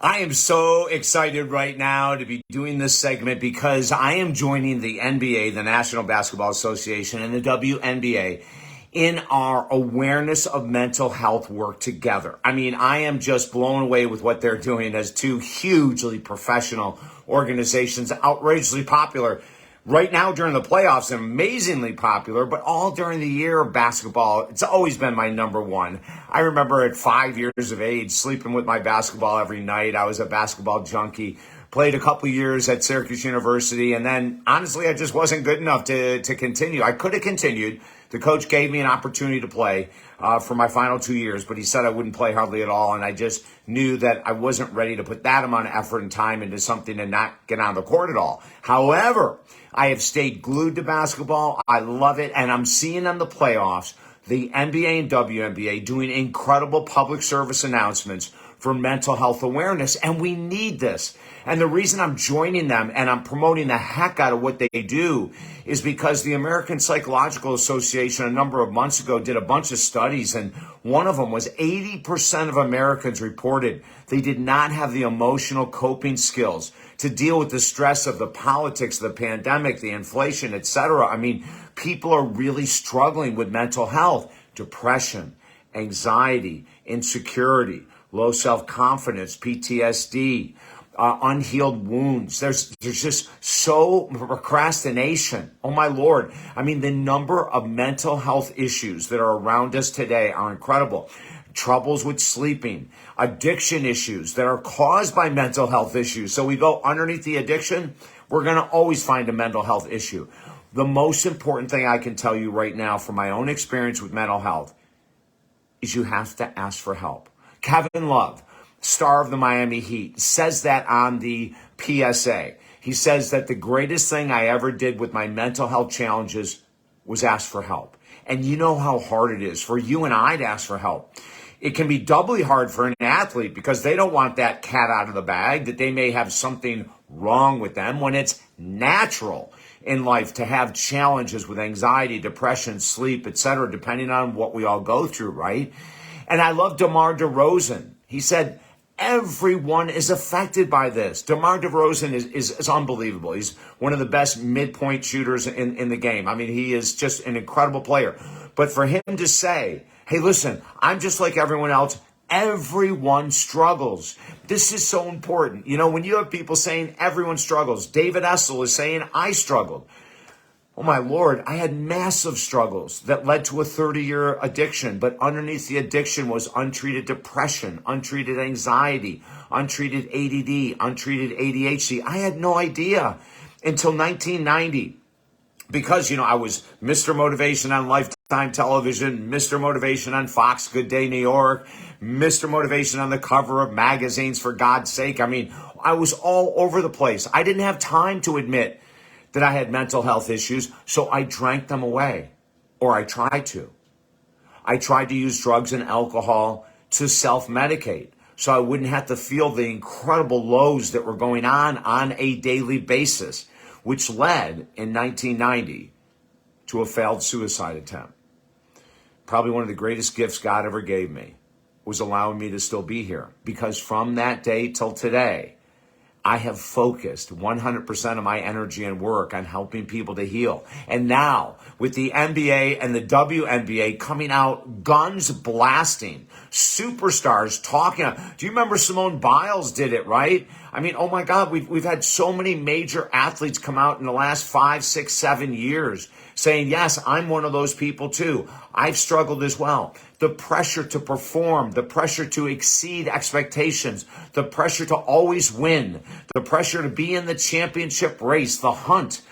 I am so excited right now to be doing this segment because I am joining the NBA, the National Basketball Association, and the WNBA in our awareness of mental health work together. I mean, I am just blown away with what they're doing as two hugely professional organizations, outrageously popular. Right now during the playoffs, amazingly popular, but all during the year of basketball, it's always been my number one. I remember at 5 years of age, sleeping with my basketball every night. I was a basketball junkie, played a couple years at Syracuse University, and then honestly, I just wasn't good enough to continue. I could have continued. The coach gave me an opportunity to play for my final 2 years, but he said I wouldn't play hardly at all, and I just knew that I wasn't ready to put that amount of effort and time into something and not get on the court at all. However, I have stayed glued to basketball. I love it, and I'm seeing in the playoffs the NBA and WNBA doing incredible public service announcements for mental health awareness, and we need this. And the reason I'm joining them and I'm promoting the heck out of what they do is because the American Psychological Association a number of months ago did a bunch of studies, and one of them was 80% of Americans reported they did not have the emotional coping skills to deal with the stress of the politics, the pandemic, the inflation, etc. I mean, people are really struggling with mental health, depression, anxiety, insecurity, low self-confidence, PTSD, unhealed wounds. There's just so procrastination. Oh my Lord. I mean, the number of mental health issues that are around us today are incredible. Troubles with sleeping, addiction issues that are caused by mental health issues. So we go underneath the addiction, we're going to always find a mental health issue. The most important thing I can tell you right now from my own experience with mental health is you have to ask for help. Kevin Love, star of the Miami Heat, says that on the PSA. He says that the greatest thing I ever did with my mental health challenges was ask for help. And you know how hard it is for you and I to ask for help. It can be doubly hard for an athlete because they don't want that cat out of the bag, that they may have something wrong with them, when it's natural in life to have challenges with anxiety, depression, sleep, etc., depending on what we all go through, right? And I love DeMar DeRozan. He said, everyone is affected by this. DeMar DeRozan is unbelievable. He's one of the best midpoint shooters in the game. I mean, he is just an incredible player. But for him to say, hey, listen, I'm just like everyone else. Everyone struggles. This is so important. You know, when you have people saying everyone struggles, David Essel is saying I struggled. Oh my Lord, I had massive struggles that led to a 30-year addiction, but underneath the addiction was untreated depression, untreated anxiety, untreated ADD, untreated ADHD. I had no idea until 1990 because, you know, I was Mr. Motivation on Lifetime Television, Mr. Motivation on Fox, Good Day New York, Mr. Motivation on the cover of magazines, for God's sake. I mean, I was all over the place. I didn't have time to admit that I had mental health issues, so I drank them away, or I tried to. I tried to use drugs and alcohol to self-medicate so I wouldn't have to feel the incredible lows that were going on a daily basis, which led in 1990 to a failed suicide attempt. Probably one of the greatest gifts God ever gave me was allowing me to still be here, because from that day till today, I have focused 100% of my energy and work on helping people to heal. And now, with the NBA and the WNBA coming out guns blasting, superstars talking. Do you remember Simone Biles did it, right? I mean, oh my God, we've had so many major athletes come out in the last 5, 6, 7 years saying, yes, I'm one of those people too. I've struggled as well. The pressure to perform, the pressure to exceed expectations, the pressure to always win, the pressure to be in the championship race, the hunt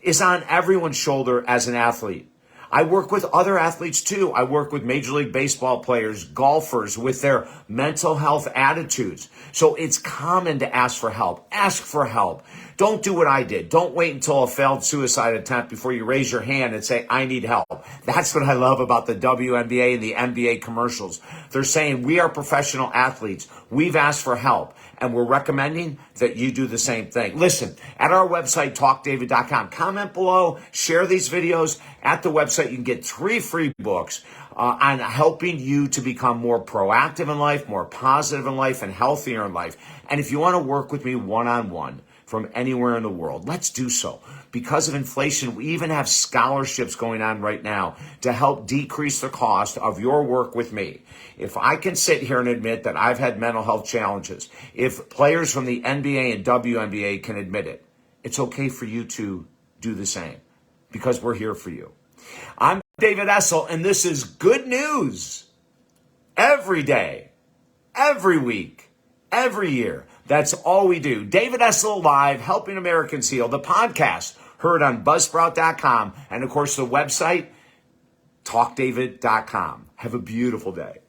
is on everyone's shoulder as an athlete. I work with other athletes too. I work with Major League Baseball players, golfers with their mental health attitudes. So it's common to ask for help. Ask for help. Don't do what I did. Don't wait until a failed suicide attempt before you raise your hand and say, I need help. That's what I love about the WNBA and the NBA commercials. They're saying we are professional athletes. We've asked for help, and we're recommending that you do the same thing. Listen, at our website, talkdavid.com, comment below, share these videos. At the website, you can get 3 free books on helping you to become more proactive in life, more positive in life, and healthier in life. And if you want to work with me one-on-one, from anywhere in the world, let's do so. Because of inflation, we even have scholarships going on right now to help decrease the cost of your work with me. If I can sit here and admit that I've had mental health challenges, if players from the NBA and WNBA can admit it, it's okay for you to do the same because we're here for you. I'm David Essel, and this is good news every day, every week, every year. That's all we do. David Essel Live, Helping Americans Heal, the podcast, heard on Buzzsprout.com, and of course the website, talkdavid.com. Have a beautiful day.